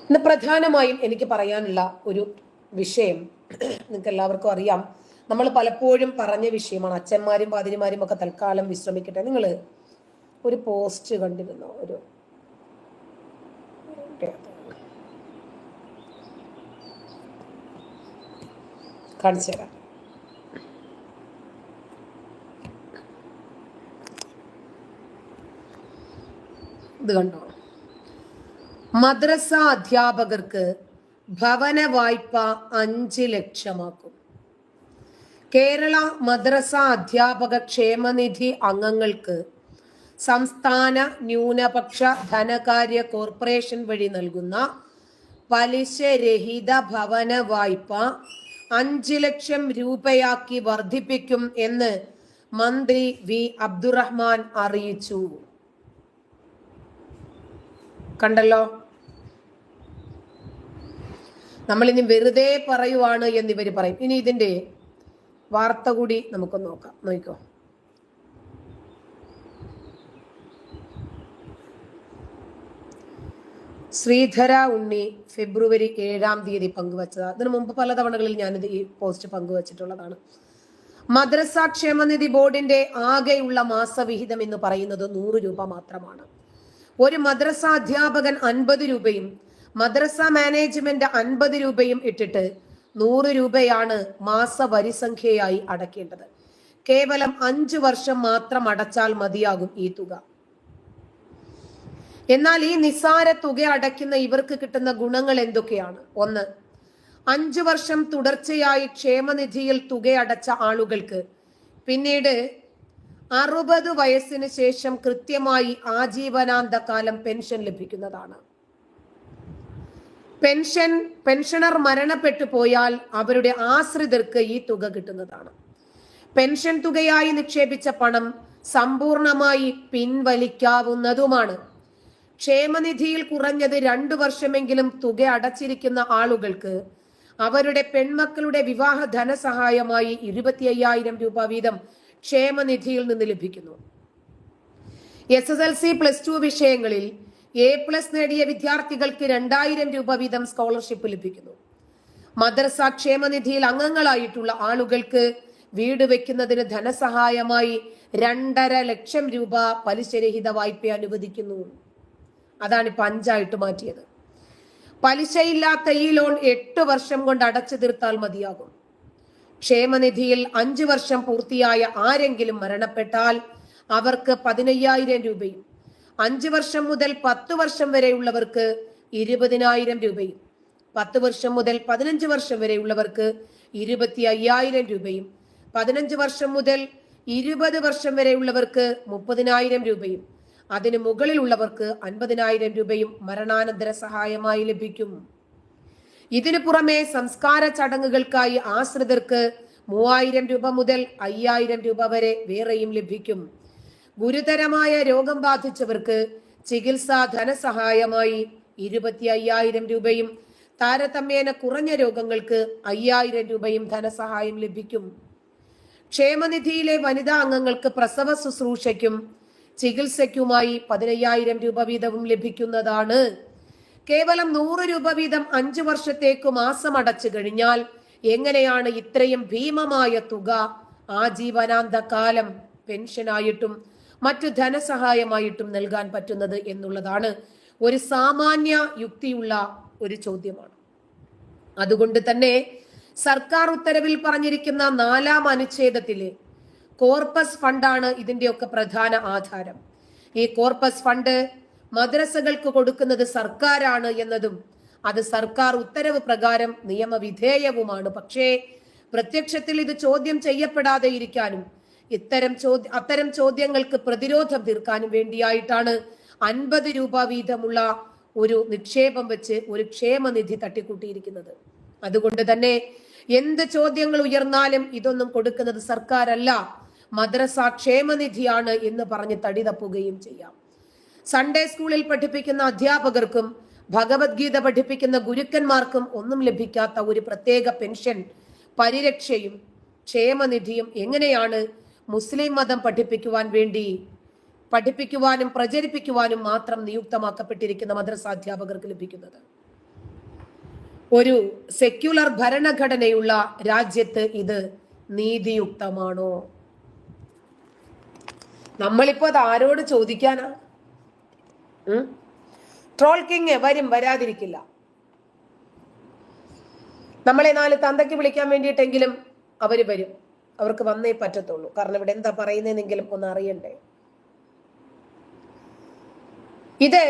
ഇന്ന് പ്രധാനമായും എനിക്ക് പറയാനുള്ള ഒരു വിഷയം നിങ്ങൾക്ക് എല്ലാവർക്കും അറിയാം. നമ്മൾ പലപ്പോഴും പറഞ്ഞ വിഷയമാണ്. അച്ഛന്മാരും പാതിരിമാരും ഒക്കെ തൽക്കാലം വിശ്രമിക്കട്ടെ. നിങ്ങൾ ഒരു പോസ്റ്റ് കണ്ടിരുന്നോ? ഒരു കാണിച്ചു തരാം. ഇത് കണ്ടോ? മദ്രസ അധ്യാപകർക്ക് ഭവന വായ്പ 5 ലക്ഷമാക്കും. കേരള മദ്രസ അധ്യാപക ക്ഷേമനിധി അംഗങ്ങൾക്ക് സംസ്ഥാന ന്യൂനപക്ഷ ധനകാര്യ കോർപ്പറേഷൻ വഴി നൽകുന്ന പലിശരഹിത ഭവന വായ്പ 5 ലക്ഷം രൂപയാക്കി വർദ്ധിപ്പിക്കും എന്ന് മന്ത്രി വി അബ്ദുറഹ്മാൻ അറിയിച്ചു. കണ്ടല്ലോ, നമ്മളിനി വെറുതെ പറയുവാണ് എന്നിവർ പറയും. ഇനി ഇതിന്റെ വാർത്ത കൂടി നമുക്ക് നോക്കാം. നോക്കോ, ശ്രീധര ഉണ്ണി ഫെബ്രുവരി 7-ാം തീയതി പങ്കുവച്ചത്. അതിനു മുമ്പ് പല തവണകളിൽ ഞാനിത് ഈ പോസ്റ്റ് പങ്കുവച്ചിട്ടുള്ളതാണ്. മദ്രസ ക്ഷേമനിധി ബോർഡിന്റെ ആകെയുള്ള മാസവിഹിതം എന്ന് പറയുന്നത് 100 രൂപ മാത്രമാണ്. ഒരു മദ്രസ അധ്യാപകൻ 50 രൂപയും മദ്രസ മാനേജ്മെന്റ് 50 രൂപയും ഇട്ടിട്ട് 100 രൂപയാണ് മാസ വരിസംഖ്യയായി അടയ്ക്കേണ്ടത്. കേവലം 5 വർഷം മാത്രം അടച്ചാൽ മതിയാകും ഈ തുക. എന്നാൽ ഈ നിസ്സാര തുക അടയ്ക്കുന്ന ഇവർക്ക് കിട്ടുന്ന ഗുണങ്ങൾ എന്തൊക്കെയാണ്? 1, 5 വർഷം തുടർച്ചയായി ക്ഷേമനിധിയിൽ തുക അടച്ച ആളുകൾക്ക് പിന്നീട് 60 വയസ്സിന് ശേഷം കൃത്യമായി ആജീവനാന്തകാലം പെൻഷൻ ലഭിക്കുന്നതാണ്. പെൻഷനർ മരണപ്പെട്ടു പോയാൽ അവരുടെ ആശ്രിതർക്ക് ഈ തുക കിട്ടുന്നതാണ്. പെൻഷൻ തുകയായി നിക്ഷേപിച്ച പണം സമ്പൂർണമായി പിൻവലിക്കാവുന്നതുമാണ്. ക്ഷേമനിധിയിൽ കുറഞ്ഞത് 2 വർഷമെങ്കിലും തുക അടച്ചിരിക്കുന്ന ആളുകൾക്ക് അവരുടെ പെൺമക്കളുടെ വിവാഹ ധനസഹായമായി 25,000 രൂപ വീതം ക്ഷേമനിധിയിൽ നിന്ന് ലഭിക്കുന്നു. SSLC +2 വിഷയങ്ങളിൽ A+ നേടിയ വിദ്യാർത്ഥികൾക്ക് 2,000 രൂപ വീതം സ്കോളർഷിപ്പ് ലഭിക്കുന്നു. മദ്രസ ക്ഷേമനിധിയിൽ അംഗങ്ങളായിട്ടുള്ള ആളുകൾക്ക് വീട് വെക്കുന്നതിന് ധനസഹായമായി 2.5 ലക്ഷം രൂപ പലിശരഹിത വായ്പ അനുവദിക്കുന്നു. അതാണ് ഇപ്പൊ 5 മാറ്റിയത്. പലിശയില്ലാത്ത ഈ ലോൺ 8 വർഷം കൊണ്ട് അടച്ചു തീർത്താൽ മതിയാകും. ക്ഷേമനിധിയിൽ 5 വർഷം പൂർത്തിയായ ആരെങ്കിലും മരണപ്പെട്ടാൽ അവർക്ക് 15,000 രൂപയും 5 വർഷം മുതൽ 10 വർഷം വരെയുള്ളവർക്ക് 20,000 രൂപയും 10 വർഷം മുതൽ 15 വർഷം വരെയുള്ളവർക്ക് 25,000 രൂപയും 15 വർഷം മുതൽ 20 വർഷം വരെയുള്ളവർക്ക് 30,000 രൂപയും അതിന് മുകളിലുള്ളവർക്ക് 50,000 രൂപയും മരണാനന്തര സഹായമായി ലഭിക്കും. ഇതിനു പുറമെ സംസ്കാര ചടങ്ങുകൾക്കായി ആശ്രിതർക്ക് 3,000 രൂപ മുതൽ 5,000 രൂപ വരെ വേറെയും ലഭിക്കും. ഗുരുതരമായ രോഗം ബാധിച്ചവർക്ക് ചികിത്സാ ധനസഹായമായി 25,000 രൂപയും താരതമ്യേന കുറഞ്ഞ രോഗങ്ങൾക്ക് 5,000 രൂപയും ധനസഹായം ലഭിക്കും. ക്ഷേമനിധിയിലെ വനിതാ അംഗങ്ങൾക്ക് പ്രസവ ശുശ്രൂഷയ്ക്കും ചികിത്സയ്ക്കുമായി 15,000 രൂപ വീതവും ലഭിക്കുന്നതാണ്. കേവലം 100 രൂപ വീതം 5 വർഷത്തേക്ക് മാസം അടച്ചു കഴിഞ്ഞാൽ എങ്ങനെയാണ് ഇത്രയും ഭീമമായ തുക ആജീവനാന്തകാലം പെൻഷനായിട്ടും മറ്റു ധനസഹായമായിട്ടും നൽകാൻ പറ്റുന്നത് എന്നുള്ളതാണ് ഒരു സാമാന്യ യുക്തിയുള്ള ഒരു ചോദ്യമാണ്. അതുകൊണ്ട് തന്നെ സർക്കാർ ഉത്തരവിൽ പറഞ്ഞിരിക്കുന്ന 4-ാം അനുച്ഛേദത്തിലെ കോർപ്പസ് ഫണ്ടാണ് ഇതിന്റെയൊക്കെ പ്രധാന ആധാരം. ഈ കോർപ്പസ് ഫണ്ട് മദ്രസകൾക്ക് കൊടുക്കുന്നത് സർക്കാരാണ് എന്നതും അത് സർക്കാർ ഉത്തരവ് പ്രകാരം നിയമവിധേയവുമാണ്. പക്ഷേ പ്രത്യക്ഷത്തിൽ ഇത് ചോദ്യം ചെയ്യപ്പെടാതെ ഇരിക്കാനും അത്തരം ചോദ്യങ്ങൾക്ക് പ്രതിരോധം തീർക്കാനും വേണ്ടിയായിട്ടാണ് 50 രൂപ വീതമുള്ള ഒരു നിക്ഷേപം വെച്ച് ഒരു ക്ഷേമനിധി തട്ടിക്കൂട്ടിയിരിക്കുന്നത്. അതുകൊണ്ട് തന്നെ എന്ത് ചോദ്യങ്ങൾ ഉയർന്നാലും ഇതൊന്നും കൊടുക്കുന്നത് സർക്കാരല്ല, മദ്രസ ക്ഷേമനിധിയാണ് എന്ന് പറഞ്ഞ് തടി തപ്പുകയും ചെയ്യാം. സൺഡേ സ്കൂളിൽ പഠിപ്പിക്കുന്ന അധ്യാപകർക്കും ഭഗവത്ഗീത പഠിപ്പിക്കുന്ന ഗുരുക്കന്മാർക്കും ഒന്നും ലഭിക്കാത്ത ഒരു പ്രത്യേക പെൻഷൻ പരിരക്ഷയും ക്ഷേമനിധിയും എങ്ങനെയാണ് മുസ്ലിം മതം പഠിപ്പിക്കുവാനും പ്രചരിപ്പിക്കുവാനും മാത്രം നിയുക്തമാക്കപ്പെട്ടിരിക്കുന്ന മദ്രസാധ്യാപകർക്ക് ലഭിക്കുന്നത്? ഒരു സെക്യുലർ ഭരണഘടനയുള്ള രാജ്യത്ത് ഇത് നീതിയുക്തമാണോ? നമ്മളിപ്പോ അത് ആരോട് ചോദിക്കാനാ? ട്രോൾ കിങ് വരും, വരാതിരിക്കില്ല. നമ്മളെ 4 തന്തയ്ക്ക് വിളിക്കാൻ വേണ്ടിയിട്ടെങ്കിലും അവര് വരും. അവർക്ക് വന്നേ പറ്റത്തുള്ളൂ. കാരണം ഇവിടെ എന്താ പറയുന്നതെന്നെങ്കിലും ഒന്ന് അറിയണ്ടേ. ഇത്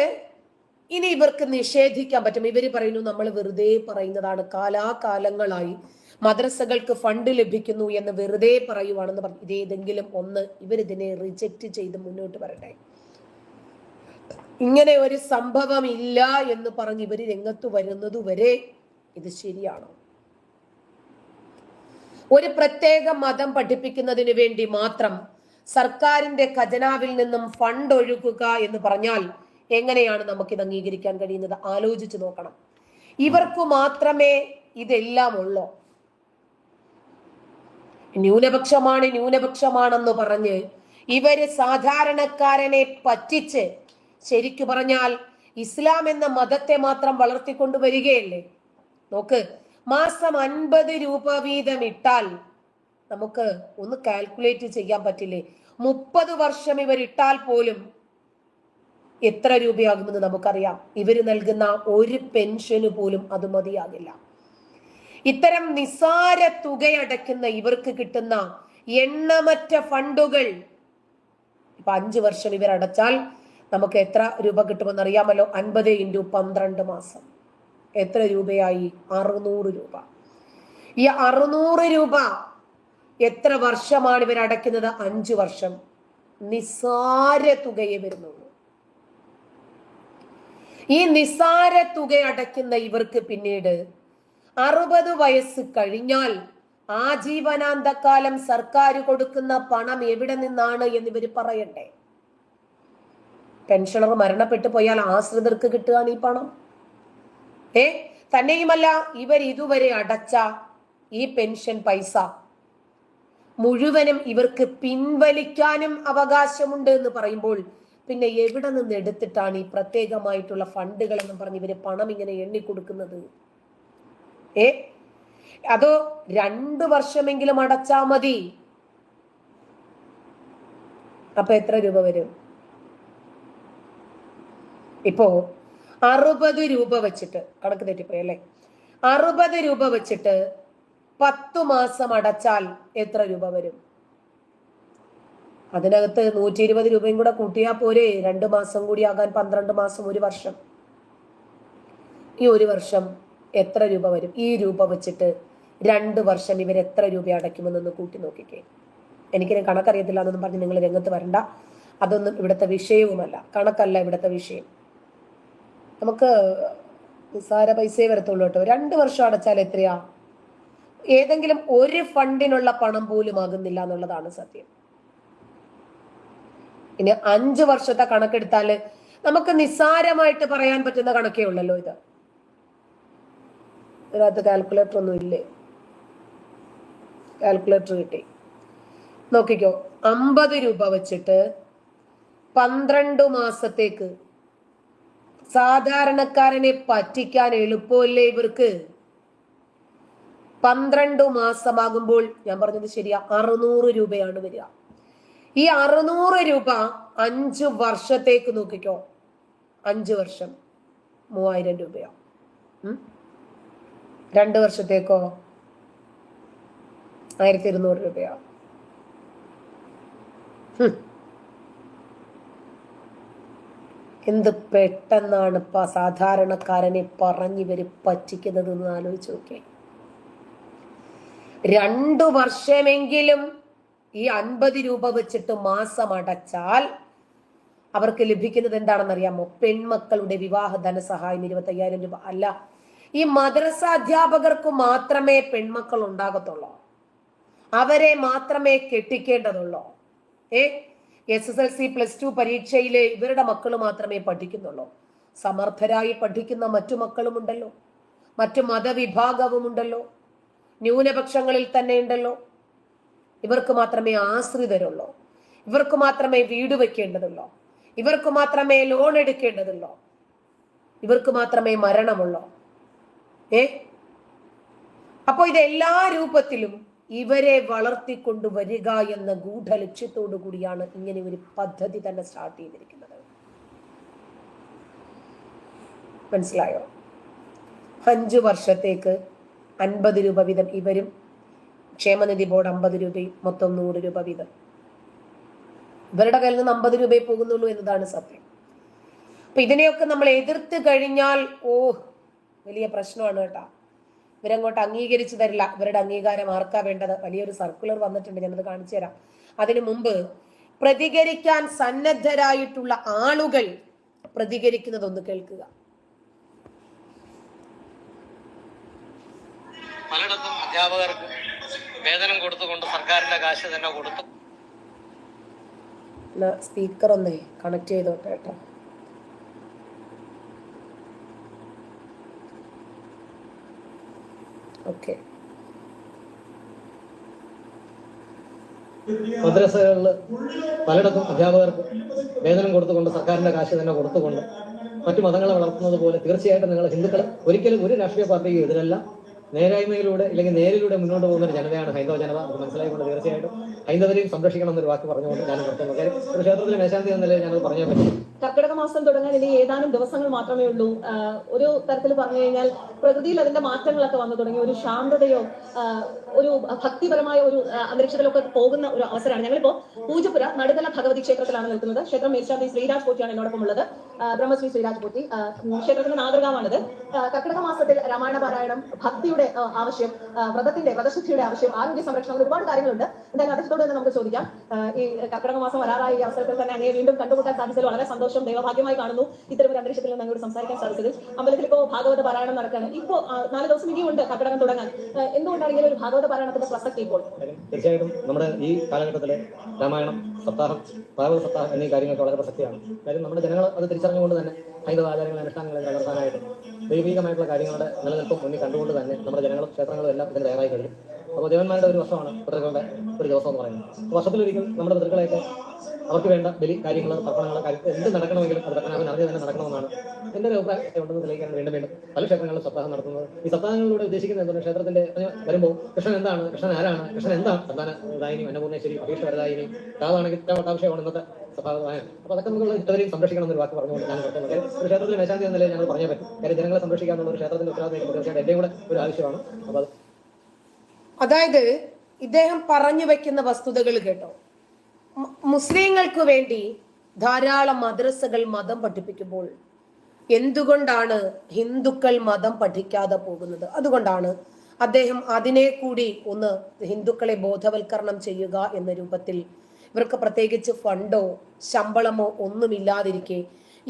ഇനി ഇവർക്ക് നിഷേധിക്കാൻ പറ്റും. ഇവര് പറയുന്നു നമ്മൾ വെറുതെ പറയുന്നതാണ്, കാലാകാലങ്ങളായി മദ്രസകൾക്ക് ഫണ്ട് ലഭിക്കുന്നു എന്ന് വെറുതെ പറയുവാണെന്ന് പറഞ്ഞു. ഇതേതെങ്കിലും ഒന്ന് ഇവരിതിനെ റിജക്റ്റ് ചെയ്ത് മുന്നോട്ട് വരട്ടെ. ഇങ്ങനെ ഒരു സംഭവം ഇല്ല എന്ന് പറഞ്ഞ് ഇവര് രംഗത്ത് വരുന്നത് വരെ ഇത് ശരിയാണോ? ഒരു പ്രത്യേക മതം പഠിപ്പിക്കുന്നതിന് വേണ്ടി മാത്രം സർക്കാരിന്റെ ഖജനാവിൽ നിന്നും ഫണ്ട് ഒഴുകുക എന്ന് പറഞ്ഞാൽ എങ്ങനെയാണ് നമുക്കിത് അംഗീകരിക്കാൻ കഴിയുന്നത്? ആലോചിച്ചു നോക്കണം. ഇവർക്ക് മാത്രമേ ഇതെല്ലാം ഉള്ളൂ. ന്യൂനപക്ഷമാണെന്ന് പറഞ്ഞ് ഇവര് സാധാരണക്കാരനെ പറ്റിച്ച്, ശരിക്കു പറഞ്ഞാൽ ഇസ്ലാം എന്ന മതത്തെ മാത്രം വളർത്തിക്കൊണ്ടുവരികയല്ലേ. നോക്ക്, മാസം 50 രൂപ വീതം ഇട്ടാൽ നമുക്ക് ഒന്ന് കാൽക്കുലേറ്റ് ചെയ്യാൻ പറ്റില്ലേ? 30 വർഷം ഇവരിട്ടാൽ പോലും എത്ര രൂപയാകുമെന്ന് നമുക്കറിയാം. ഇവര് നൽകുന്ന ഒരു പെൻഷന് പോലും അത് മതിയാകില്ല. ഇത്തരം നിസാര തുകയടയ്ക്കുന്ന ഇവർക്ക് കിട്ടുന്ന എണ്ണമറ്റ ഫണ്ടുകൾ ഇപ്പൊ 5 വർഷം ഇവരടച്ചാൽ നമുക്ക് എത്ര രൂപ കിട്ടുമെന്ന് അറിയാമല്ലോ? 50 × 12 മാസം എത്ര രൂപയായി? 600 രൂപ. ഈ 600 രൂപ എത്ര വർഷമാണ് ഇവർ അടയ്ക്കുന്നത്? 5 വർഷം. നിസാര തുകയെ വരുന്നുള്ളൂ. ഈ നിസാര തുക അടയ്ക്കുന്ന ഇവർക്ക് പിന്നീട് 60 വയസ്സ് കഴിഞ്ഞാൽ ആജീവനാന്തകാലം സർക്കാർ കൊടുക്കുന്ന പണം എവിടെ നിന്നാണ് എന്ന് ഇവർ പറയണ്ടേ? പെൻഷനർ മരണപ്പെട്ടു പോയാൽ ആശ്രിതർക്ക് കിട്ടുകയാണ് ഈ പണം. തന്നെയുമല്ല, ഇവർ ഇതുവരെ അടച്ച ഈ പെൻഷൻ പൈസ മുഴുവനും ഇവർക്ക് പിൻവലിക്കാനും അവകാശമുണ്ട് എന്ന് പറയുമ്പോൾ പിന്നെ എവിടെ നിന്ന് എടുത്തിട്ടാണ് ഈ പ്രത്യേകമായിട്ടുള്ള ഫണ്ടുകൾ എന്ന് പറഞ്ഞ് ഇവര് പണം ഇങ്ങനെ എണ്ണിക്കൊടുക്കുന്നത്? അതോ 2 വർഷമെങ്കിലും അടച്ചാ മതി. അപ്പൊ എത്ര രൂപ വരും? ഇപ്പോ 60 രൂപ വെച്ചിട്ട്, കണക്ക് തെറ്റിപ്പോയി അല്ലേ, 60 രൂപ വെച്ചിട്ട് 10 മാസം അടച്ചാൽ എത്ര രൂപ വരും? അതിനകത്ത് 120 രൂപയും കൂടെ കൂട്ടിയാൽ പോരെ? 2 മാസം കൂടി ആകാൻ 12 മാസം, 1 വർഷം. ഈ 1 വർഷം എത്ര രൂപ വരും? ഈ രൂപ വെച്ചിട്ട് 2 വർഷം ഇവർ എത്ര രൂപ അടയ്ക്കുമെന്നൊന്ന് കൂട്ടി നോക്കിക്കേ. എനിക്കിനെ കണക്കറിയത്തില്ല എന്നൊന്നും പറഞ്ഞ് നിങ്ങൾ രംഗത്ത് വരണ്ട. അതൊന്നും ഇവിടുത്തെ വിഷയവുമല്ല, കണക്കല്ല ഇവിടുത്തെ വിഷയം. നമുക്ക് നിസ്സാര പൈസയെ വരത്തുള്ളൂ കേട്ടോ. 2 വർഷം അടച്ചാൽ എത്രയാ? ഏതെങ്കിലും ഒരു ഫണ്ടിനുള്ള പണം പോലും ആകുന്നില്ല എന്നുള്ളതാണ് സത്യം. ഇനി 5 വർഷത്തെ കണക്കെടുത്താല് നമുക്ക് നിസ്സാരമായിട്ട് പറയാൻ പറ്റുന്ന കണക്കേ ഉള്ളല്ലോ ഇത്. ഇതിനകത്ത് കാൽക്കുലേറ്റർ ഒന്നും ഇല്ലേ? കാൽക്കുലേറ്റർ കിട്ടി. നോക്കിക്കോ, 50 രൂപ വെച്ചിട്ട് 12 മാസത്തേക്ക് സാധാരണക്കാരനെ പറ്റിക്കാൻ എളുപ്പമല്ലേ ഇവർക്ക്? 12 മാസമാകുമ്പോൾ ഞാൻ പറഞ്ഞത് ശരിയാ, 600 രൂപയാണ് വരിക. ഈ 600 രൂപ 5 വർഷത്തേക്ക് നോക്കിക്കോ. 5 വർഷം 3000 രൂപയോ. 2 വർഷത്തേക്കോ 1200 രൂപയോ. എന്ത് പെട്ടെന്നാണ് ഇപ്പൊ സാധാരണക്കാരനെ പറഞ്ഞിവര് പറ്റിക്കുന്നത് എന്ന് ആലോചിച്ച് നോക്കേ. 2 വർഷമെങ്കിലും ഈ 50 രൂപ വെച്ചിട്ട് മാസം അടച്ചാൽ അവർക്ക് ലഭിക്കുന്നത് എന്താണെന്ന് അറിയാമോ? പെൺമക്കളുടെ വിവാഹ ധനസഹായം 25,000 രൂപ. അല്ല, ഈ മദ്രസ അധ്യാപകർക്ക് മാത്രമേ പെൺമക്കൾ ഉണ്ടാകത്തുള്ളൂ, അവരെ മാത്രമേ കെട്ടിക്കേണ്ടതുള്ളൂ. SSLC +2 പരീക്ഷയിലെ ഇവരുടെ മക്കൾ മാത്രമേ പഠിക്കുന്നുള്ളൂ. സമർത്ഥരായി പഠിക്കുന്ന മറ്റു മക്കളുമുണ്ടല്ലോ, മറ്റു മതവിഭാഗവുമുണ്ടല്ലോ, ന്യൂനപക്ഷങ്ങളിൽ തന്നെ ഉണ്ടല്ലോ. ഇവർക്ക് മാത്രമേ ആശ്രിതരുള്ളൂ, ഇവർക്ക് മാത്രമേ വീട് വെക്കേണ്ടതുള്ളൂ, ഇവർക്ക് മാത്രമേ ലോൺ എടുക്കേണ്ടതുള്ളൂ, ഇവർക്ക് മാത്രമേ മരണമുള്ളൂ. അപ്പോൾ ഇത് എല്ലാ രൂപത്തിലും ഇവരെ വളർത്തിക്കൊണ്ടുവരിക എന്ന ഗൂഢലക്ഷ്യത്തോടു കൂടിയാണ് ഇങ്ങനെ ഒരു പദ്ധതി തന്നെ സ്റ്റാർട്ട് ചെയ്തിരിക്കുന്നത്. മനസ്സിലായോ? 5 വർഷത്തേക്ക് 50 രൂപ വീതം ഇവരും, ക്ഷേമനിധി ബോർഡ് 50 രൂപയും, മൊത്തം 100 രൂപ വീതം. ഇവരുടെ കയ്യിൽ നിന്ന് 50 രൂപയെ പോകുന്നുള്ളൂ എന്നതാണ് സത്യം. അപ്പൊ ഇതിനെയൊക്കെ നമ്മൾ എതിർത്ത് കഴിഞ്ഞാൽ വലിയ പ്രശ്നമാണ് കേട്ടോ. ഇവരങ്ങോട്ട് അംഗീകരിച്ചു തരില്ല. ഇവരുടെ അംഗീകാരം ആർക്കാ വേണ്ടത്? വലിയൊരു സർക്കുലർ വന്നിട്ടുണ്ട്, ഞാനത് കാണിച്ചു തരാം. അതിനു മുമ്പ് പ്രതികരിക്കാൻ സന്നദ്ധരായിട്ടുള്ള ആളുകൾ പ്രതികരിക്കുന്നതൊന്ന് കേൾക്കുക. പലയിടത്തും അധ്യാപകർക്ക് വേതനം കൊടുത്തുകൊണ്ട് സർക്കാരിന്റെ കാശ് തന്നെ കൊടുത്തു. സ്പീക്കർ ഒന്നേ കണക്ട് ചെയ്തോട്ടെ കേട്ടോ. ഓക്കെ. മദ്രസകളിൽ പലയിടത്തും അധ്യാപകർക്ക് വേതനം കൊടുത്തുകൊണ്ട് സർക്കാരിന്റെ കാശ് തന്നെ കൊടുത്തുകൊണ്ട് മറ്റു മതങ്ങളെ വളർത്തുന്നത് പോലെ തീർച്ചയായിട്ടും നിങ്ങൾ ഹിന്ദുക്കൾ ഒരിക്കലും ഒരു രാഷ്ട്രീയ പാർട്ടിക്കും ഇതിനല്ല. നേരായ്മയിലൂടെ അല്ലെങ്കിൽ നേരിലൂടെ മുന്നോട്ട് പോകുന്ന ഒരു ജനതയാണ് ഹൈന്ദവ ജനത. അത് മനസ്സിലായിക്കൊണ്ട് തീർച്ചയായിട്ടും ഹൈന്ദവരെയും സംരക്ഷിക്കണം എന്നൊരു വാക്ക് പറഞ്ഞുകൊണ്ട് ഞാൻ നിർത്തുന്നു. ഒരു ക്ഷേത്രത്തിലെ മേശാന്തി എന്ന നിലയിൽ ഞങ്ങൾ പറഞ്ഞേ പറ്റും. കർക്കിടക മാസം തുടങ്ങാൻ ഇനി ഏതാനും ദിവസങ്ങൾ മാത്രമേ ഉള്ളൂ. ഒരു തരത്തിൽ പറഞ്ഞു കഴിഞ്ഞാൽ പ്രകൃതിയിൽ അതിന്റെ മാറ്റങ്ങളൊക്കെ വന്നു തുടങ്ങി. ഒരു ശാന്തതയോ ഒരു ഭക്തിപരമായ ഒരു അന്തരീക്ഷത്തിലൊക്കെ പോകുന്ന ഒരു അവസരമാണ്. ഞങ്ങളിപ്പോ പൂജപ്പുര നടുതല ഭഗവതി ക്ഷേത്രത്തിലാണ് നിൽക്കുന്നത്. ക്ഷേത്രം മേൽശാന്തി ശ്രീരാജ് പോറ്റിയാണ് എന്നോടൊപ്പം ഉള്ളത്. ബ്രഹ്മശ്രീ ശ്രീരാജ് പോറ്റി. ക്ഷേത്രത്തിന്റെ നാഗരികമാണിത്. കർക്കിടക മാസത്തിൽ രാമായണ പാരായണം, ഭക്തിയുടെ ആവശ്യം, വ്രതശുദ്ധിയുടെ ആവശ്യം, ആരോഗ്യ സംരക്ഷണം, ഒരുപാട് കാര്യങ്ങളുണ്ട്. എന്തായാലും അദ്ദേഹത്തോട് തന്നെ നമുക്ക് ചോദിക്കാം. ഈ കർക്കിടക മാസം വരാറായ ഈ അവസരത്തിൽ തന്നെ അങ്ങനെ വീണ്ടും കണ്ടുമുട്ടാൻ സാധിച്ചതിൽ വളരെ സന്തോഷം, ദൈവഭാഗ്യമായി കാണുന്നു. ഇത്തരം ഒരു അന്തരീക്ഷത്തിൽ നിന്ന് അങ്ങോട്ട് സംസാരിക്കാൻ സാധിച്ചത്. അമ്പലത്തിൽ ഇപ്പോ ഭാഗവത പാരായണം നടക്കുകയാണ്. ഇപ്പോ 4 ദിവസം ഇനിയുണ്ട് കർക്കിടകം തുടങ്ങാൻ. എന്തുകൊണ്ടാണ് ഇങ്ങനെ ഒരു ഭാഗവത പാരായണത്തിന്റെ പ്രസക്തി ഇപ്പോൾ? തീർച്ചയായിട്ടും നമ്മുടെ ഈ കാലഘട്ടത്തിലെ രാമായണം സപ്താഹം, ഭാഗവത സപ്താഹം എന്നീ കാര്യങ്ങൾക്ക് വളരെ പ്രസക്തിയാണ്. കാര്യം നമ്മുടെ ജനങ്ങൾ അത് തിരിച്ചറിഞ്ഞുകൊണ്ട് തന്നെ ഹൈന്ദവ ആചാരങ്ങളെ അനുഷ്ഠാനങ്ങളെ തകർക്കാനായിട്ട് ദൈവികമായിട്ടുള്ള കാര്യങ്ങളുടെ നിലനിൽപ്പും മുന്നിൽ കണ്ടുകൊണ്ട് തന്നെ നമ്മുടെ ജനങ്ങളും ക്ഷേത്രങ്ങളും എല്ലാം ഇതിന് തയ്യാറായി കഴിയും. അപ്പോൾ ദേവന്മാരുടെ ഒരു വർഷമാണ് പിതൃക്കളുടെ ഒരു ദിവസം എന്ന് പറയുന്നത്. വർഷത്തിലൊരിക്കൽ നമ്മുടെ പിതൃക്കളെയൊക്കെ അവർക്ക് വേണ്ട ബലി കാര്യങ്ങൾ, തർപ്പണങ്ങൾ, എന്ത് നടക്കണമെങ്കിലും അത് അവൻ അറിഞ്ഞ് തന്നെ നടക്കണമെന്നാണ് എൻ്റെ ഒരു അഭിപ്രായം ഉണ്ടെന്ന് തെളിയിക്കാൻ വീണ്ടും പല ക്ഷേത്രങ്ങളിലും സപ്താഹം നടത്തുന്നത്. ഈ സപ്താഹങ്ങളിലൂടെ ഉദ്ദേശിക്കുന്നത് എന്താണ്? ക്ഷേത്രത്തിന്റെ വരുമ്പോൾ കൃഷ്ണൻ എന്താണ്, കൃഷ്ണൻ ആരാണ്, കൃഷ്ണൻ എന്താണ്, സന്താനദായിനി, അന്നപൂർണേശ്വരി, അഭീഷ്ടവരദായിനി, രാധാണെങ്കിൽ വട്ടാഭിഷേകമാണ് ഇന്നത്തെ സപ്താഹം. അപ്പോൾ അതൊക്കെ നമ്മൾ ഇത്രയും സംരക്ഷിക്കണം എന്നൊരു വാക്ക് പറഞ്ഞുകൊണ്ട് ഞാൻ നിർത്തുന്നത്. ഒരു ക്ഷേത്രത്തിലെ മേശാന്തി എന്ന നിലയിൽ ഞങ്ങൾ പറഞ്ഞേ പറ്റും. കാര്യം ജനങ്ങളെ സംരക്ഷിക്കാനുള്ള ഒരു ക്ഷേത്രത്തിന്റെ ഉത്തരവാദിത്തം തീർച്ചയായിട്ടും എൻ്റെയും കൂടെ ഒരു ആവശ്യമാണ്. അപ്പോൾ അതായത് ഇദ്ദേഹം പറഞ്ഞു വെക്കുന്ന വസ്തുതകൾ കേട്ടോ. മുസ്ലിങ്ങൾക്ക് വേണ്ടി ധാരാളം മദ്രസകൾ മതം പഠിപ്പിക്കുമ്പോൾ എന്തുകൊണ്ടാണ് ഹിന്ദുക്കൾ മതം പഠിക്കാതെ പോകുന്നത്? അതുകൊണ്ടാണ് അദ്ദേഹം അതിനെ കൂടി ഒന്ന് ഹിന്ദുക്കളെ ബോധവൽക്കരണം ചെയ്യുക എന്ന രൂപത്തിൽ ഇവർക്ക് പ്രത്യേകിച്ച് ഫണ്ടോ ശമ്പളമോ ഒന്നുമില്ലാതിരിക്കെ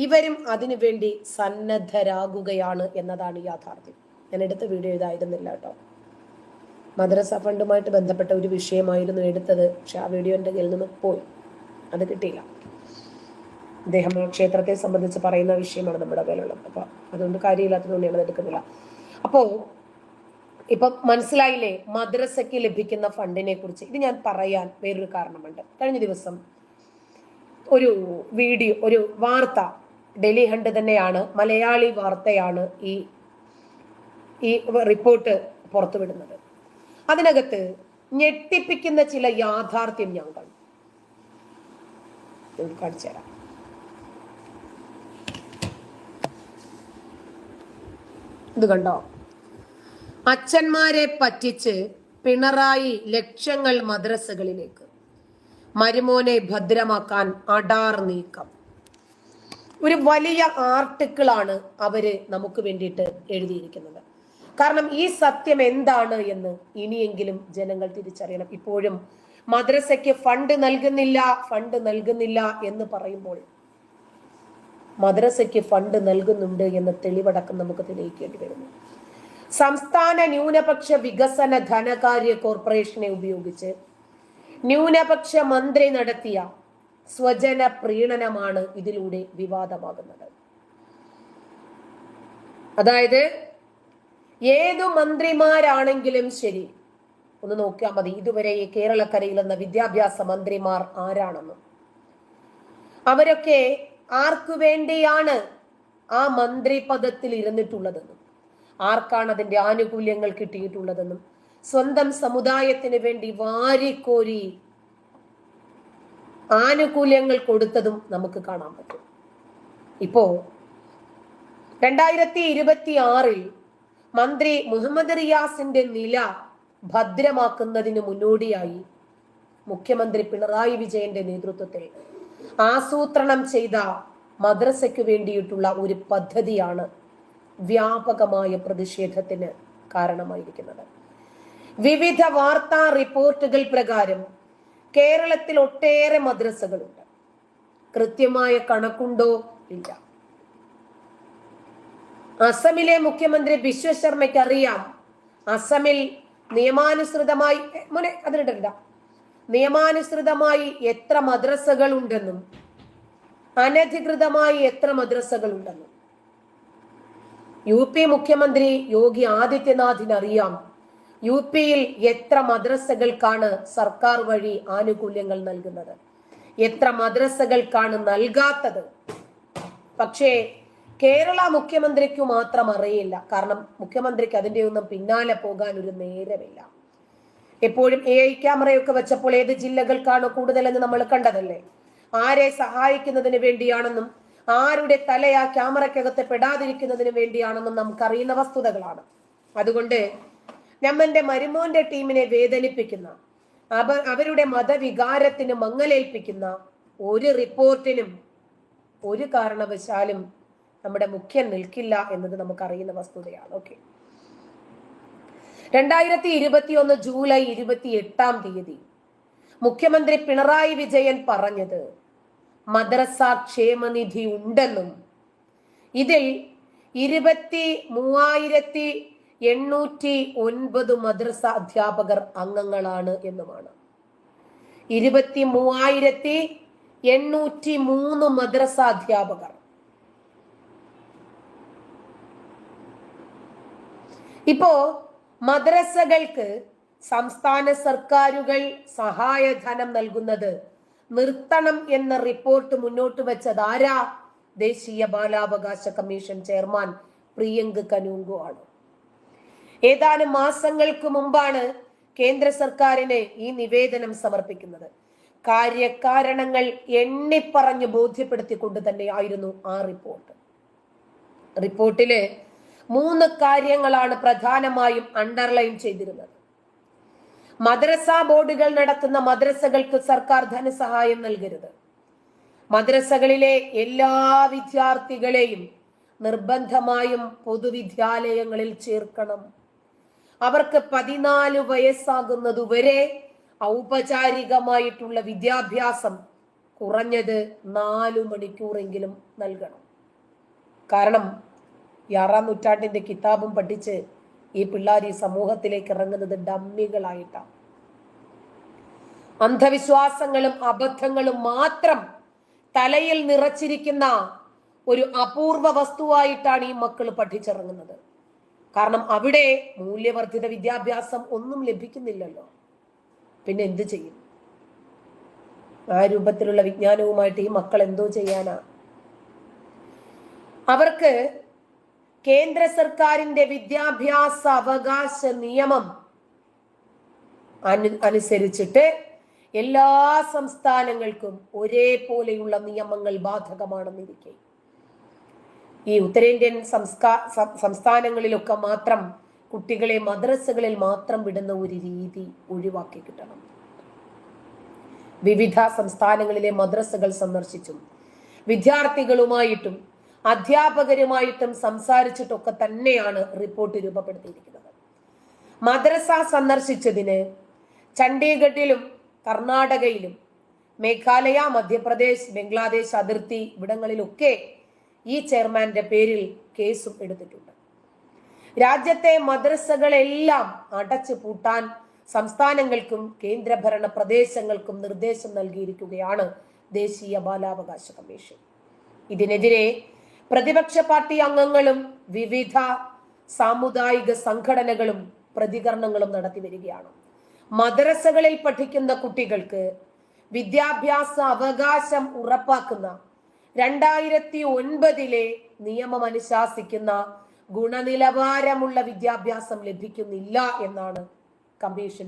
ഇവരും അതിനുവേണ്ടി സന്നദ്ധരാകുകയാണ് എന്നതാണ് യാഥാർത്ഥ്യം. ഞാൻ എടുത്ത വീഡിയോ ഇതായിരുന്നില്ല കേട്ടോ. മദ്രസ ഫണ്ടുമായിട്ട് ബന്ധപ്പെട്ട ഒരു വിഷയമായിരുന്നു എടുത്തത്. പക്ഷെ ആ വീഡിയോ എൻ്റെ കയ്യിൽ നിന്ന് പോയി, അത് കിട്ടിയില്ല. അദ്ദേഹം ക്ഷേത്രത്തെ സംബന്ധിച്ച് പറയുന്ന വിഷയമാണ് നമ്മുടെ കയ്യിലുള്ളത്. അപ്പൊ അതുകൊണ്ട് കാര്യമില്ലാത്തതുകൊണ്ട് ഞാനത് എടുക്കുന്നില്ല. അപ്പോ ഇപ്പം മനസ്സിലായില്ലേ മദ്രസയ്ക്ക് ലഭിക്കുന്ന ഫണ്ടിനെ കുറിച്ച്. ഇത് ഞാൻ പറയാൻ വേറൊരു കാരണമുണ്ട്. കഴിഞ്ഞ ദിവസം ഒരു വീഡിയോ, ഒരു വാർത്ത, ഡൽഹി ഹണ്ട് തന്നെയാണ്, മലയാളി വാർത്തയാണ് ഈ റിപ്പോർട്ട് പുറത്തുവിടുന്നത്. അതിനകത്ത് ഞെട്ടിപ്പിക്കുന്ന ചില യാഥാർത്ഥ്യം ഞാൻ കണ്ടു. കാണിച്ചു തരാം. ഇത് കണ്ടോ? അച്ഛന്മാരെ പറ്റിച്ച് പിണറായി ലക്ഷങ്ങൾ മദ്രസകളിലേക്ക്, മരുമോനെ ഭദ്രമാക്കാൻ അടാർ നീക്കം. ഒരു വലിയ ആർട്ടിക്കിളാണ് അവര് നമുക്ക് വേണ്ടിയിട്ട് എഴുതിയിരിക്കുന്നത്. കാരണം ഈ സത്യം എന്താണ് എന്ന് ഇനിയെങ്കിലും ജനങ്ങൾ തിരിച്ചറിയണം. ഇപ്പോഴും മദ്രസയ്ക്ക് ഫണ്ട് നൽകുന്നില്ല എന്ന് പറയുമ്പോൾ മദ്രസയ്ക്ക് ഫണ്ട് നൽകുന്നുണ്ട് എന്ന തെളിവടക്കം നമുക്ക് തെളിയിക്കേണ്ടി വരുന്നു. സംസ്ഥാന ന്യൂനപക്ഷ വികസന ധനകാര്യ കോർപ്പറേഷനെ ഉപയോഗിച്ച് ന്യൂനപക്ഷ മന്ത്രി നടത്തിയ സ്വജന പ്രീണനമാണ് ഇതിലൂടെ വിവാദമാകുന്നത്. അതായത് ഏതു മന്ത്രിമാരാണെങ്കിലും ശരി, ഒന്ന് നോക്കിയാൽ മതി ഇതുവരെ ഈ കേരളക്കരയിൽ എന്ന വിദ്യാഭ്യാസ മന്ത്രിമാർ ആരാണെന്നും അവരൊക്കെ ആർക്കു വേണ്ടിയാണ് ആ മന്ത്രി പദത്തിൽ ഇരുന്നിട്ടുള്ളതെന്നും ആർക്കാണ് അതിന്റെ ആനുകൂല്യങ്ങൾ കിട്ടിയിട്ടുള്ളതെന്നും സ്വന്തം സമുദായത്തിന് വേണ്ടി വാരിക്കോരി ആനുകൂല്യങ്ങൾ കൊടുത്തതും നമുക്ക് കാണാൻ പറ്റും. ഇപ്പോ 2026 മന്ത്രി മുഹമ്മദ് റിയാസിന്റെ നില ഭദ്രമാക്കുന്നതിന് മുന്നോടിയായി മുഖ്യമന്ത്രി പിണറായി വിജയന്റെ നേതൃത്വത്തിൽ ആസൂത്രണം ചെയ്ത മദ്രസയ്ക്ക് വേണ്ടിയിട്ടുള്ള ഒരു പദ്ധതിയാണ് വ്യാപകമായ പ്രതിഷേധത്തിന് കാരണമായിരിക്കുന്നത്. വിവിധ വാർത്താ റിപ്പോർട്ടുകൾ പ്രകാരം കേരളത്തിൽ ഒട്ടേറെ മദ്രസകളുണ്ട്. കൃത്യമായ കണക്കുണ്ടോ? ഇല്ല. അസമിലെ മുഖ്യമന്ത്രി ബിശ്വ ശർമ്മയ്ക്ക് അറിയാം അസമിൽ നിയമാനുസൃതമായി എത്ര മദ്രസകൾ ഉണ്ടെന്നും അനധികൃതമായി എത്ര മദ്രസകൾ ഉണ്ടെന്നും. UP മുഖ്യമന്ത്രി യോഗി ആദിത്യനാഥിന് അറിയാം UPയിൽ എത്ര മദ്രസകൾക്കാണ് സർക്കാർ വഴി ആനുകൂല്യങ്ങൾ നൽകുന്നത്, എത്ര മദ്രസകൾക്കാണ് നൽകാത്തത്. പക്ഷേ കേരള മുഖ്യമന്ത്രിക്ക് മാത്രം അറിയില്ല. കാരണം മുഖ്യമന്ത്രിക്ക് അതിന്റെ ഒന്നും പിന്നാലെ പോകാൻ ഒരു നേരമില്ല. എപ്പോഴും AI ക്യാമറയൊക്കെ വെച്ചപ്പോൾ ഏത് ജില്ലകൾക്കാണ് കൂടുതലെന്ന് നമ്മൾ കണ്ടതല്ലേ. ആരെ സഹായിക്കുന്നതിന് വേണ്ടിയാണെന്നും ആരുടെ തല ആ ക്യാമറയ്ക്കകത്ത് പെടാതിരിക്കുന്നതിന് വേണ്ടിയാണെന്നും നമുക്കറിയുന്ന വസ്തുതകളാണ്. അതുകൊണ്ട് നമ്മന്റെ മരുമോന്റെ ടീമിനെ വേദനിപ്പിക്കുന്ന അവരുടെ മതവികാരത്തിന് മങ്ങലേൽപ്പിക്കുന്ന ഒരു റിപ്പോർട്ടിനും ഒരു കാരണവശാലും നമ്മുടെ മുഖ്യൻ നിൽക്കില്ല എന്നത് നമുക്കറിയുന്ന വസ്തുതയാണ്. ഓക്കെ, 2021 ജൂലൈ 28 മുഖ്യമന്ത്രി പിണറായി വിജയൻ പറഞ്ഞത് മദ്രസ ക്ഷേമനിധി ഉണ്ടെന്നും ഇതിൽ 23,809 മദ്രസ അധ്യാപകർ അംഗങ്ങളാണ് എന്നുമാണ്. 23,803 മദ്രസ അധ്യാപകർ. ഇപ്പോ മദ്രസകൾക്ക് സംസ്ഥാന സർക്കാരുകൾ സഹായധനം നൽകുന്നത് നിർത്തണം എന്ന റിപ്പോർട്ട് മുന്നോട്ട് വെച്ചത് ആരാ? ദേശീയ ബാലാവകാശ കമ്മീഷൻ ചെയർമാൻ പ്രിയങ്ക് കനൂങ്കു ആണ്. ഏതാനും മാസങ്ങൾക്ക് മുമ്പാണ് കേന്ദ്ര സർക്കാരിന് ഈ നിവേദനം സമർപ്പിക്കുന്നത്. കാര്യകാരണങ്ങൾ എണ്ണിപ്പറഞ്ഞ് ബോധ്യപ്പെടുത്തിക്കൊണ്ട് തന്നെയായിരുന്നു ആ റിപ്പോർട്ട്. റിപ്പോർട്ടില് 3 കാര്യങ്ങളാണ് പ്രധാനമായും അണ്ടർലൈൻ ചെയ്തിരുന്നത്. മദ്രസ ബോർഡുകൾ നടത്തുന്ന മദ്രസകൾക്ക് സർക്കാർ ധനസഹായം നൽകരുത്. മദ്രസകളിലെ എല്ലാ വിദ്യാർത്ഥികളെയും നിർബന്ധമായും പൊതുവിദ്യാലയങ്ങളിൽ ചേർക്കണം. അവർക്ക് 14 വയസ്സാകുന്നതുവരെ ഔപചാരികമായിട്ടുള്ള വിദ്യാഭ്യാസം കുറഞ്ഞത് 4 മണിക്കൂറെങ്കിലും നൽകണം. കാരണം 6-ാം നൂറ്റാണ്ടിന്റെ കിതാബും പഠിച്ച് ഈ പിള്ളേർ ഈ സമൂഹത്തിലേക്ക് ഇറങ്ങുന്നത് ഡമ്മികളായിട്ടാണ്. അന്ധവിശ്വാസങ്ങളും അബദ്ധങ്ങളും മാത്രം തലയിൽ നിറച്ചിരിക്കുന്ന ഒരു അപൂർവ വസ്തുവായിട്ടാണ് ഈ മക്കൾ പഠിച്ചിറങ്ങുന്നത്. കാരണം അവിടെ മൂല്യവർദ്ധിത വിദ്യാഭ്യാസം ഒന്നും ലഭിക്കുന്നില്ലല്ലോ. പിന്നെ എന്ത് ചെയ്യും? ആ രൂപത്തിലുള്ള വിജ്ഞാനവുമായിട്ട് ഈ മക്കൾ എന്തോ ചെയ്യാനാ? അവർക്ക് കേന്ദ്ര സർക്കാരിന്റെ വിദ്യാഭ്യാസ അവകാശ നിയമം അനുസരിച്ചിട്ട് എല്ലാ സംസ്ഥാനങ്ങൾക്കും ഒരേപോലെയുള്ള നിയമങ്ങൾ ബാധകമാണെന്നിരിക്കെ ഈ ഉത്തരേന്ത്യൻ സംസ്ഥാനങ്ങളിലൊക്കെ മാത്രം കുട്ടികളെ മദ്രസകളിൽ മാത്രം വിടുന്ന ഒരു രീതി ഒഴിവാക്കി കിട്ടണം. വിവിധ സംസ്ഥാനങ്ങളിലെ മദ്രസകൾ സന്ദർശിച്ചും വിദ്യാർത്ഥികളുമായിട്ടും അധ്യാപകരുമായിട്ടും സംസാരിച്ചിട്ടൊക്കെ തന്നെയാണ് റിപ്പോർട്ട് രൂപപ്പെടുത്തിയിരിക്കുന്നത്. മദ്രസ സന്ദർശിച്ചതിന് ചണ്ഡീഗഡിലും കർണാടകയിലും മേഘാലയ, മധ്യപ്രദേശ്, ബംഗ്ലാദേശ് അതിർത്തി ഇവിടങ്ങളിലൊക്കെ ഈ ചെയർമാന്റെ പേരിൽ കേസും എടുത്തിട്ടുണ്ട്. രാജ്യത്തെ മദ്രസകളെല്ലാം അടച്ചു പൂട്ടാൻ സംസ്ഥാനങ്ങൾക്കും കേന്ദ്രഭരണ പ്രദേശങ്ങൾക്കും നിർദ്ദേശം നൽകിയിരിക്കുകയാണ് ദേശീയ ബാലാവകാശ കമ്മീഷൻ. ഇതിനെതിരെ പ്രതിപക്ഷ പാർട്ടി അംഗങ്ങളും വിവിധ സാമുദായിക സംഘടനകളും പ്രതികരണങ്ങളും നടത്തി വരികയാണ്. മദ്രസകളിൽ പഠിക്കുന്ന കുട്ടികൾക്ക് വിദ്യാഭ്യാസ അവകാശം ഉറപ്പാക്കുന്ന 2009 നിയമം അനുശാസിക്കുന്ന ഗുണനിലവാരമുള്ള വിദ്യാഭ്യാസം ലഭിക്കുന്നില്ല എന്നാണ് കമ്മീഷൻ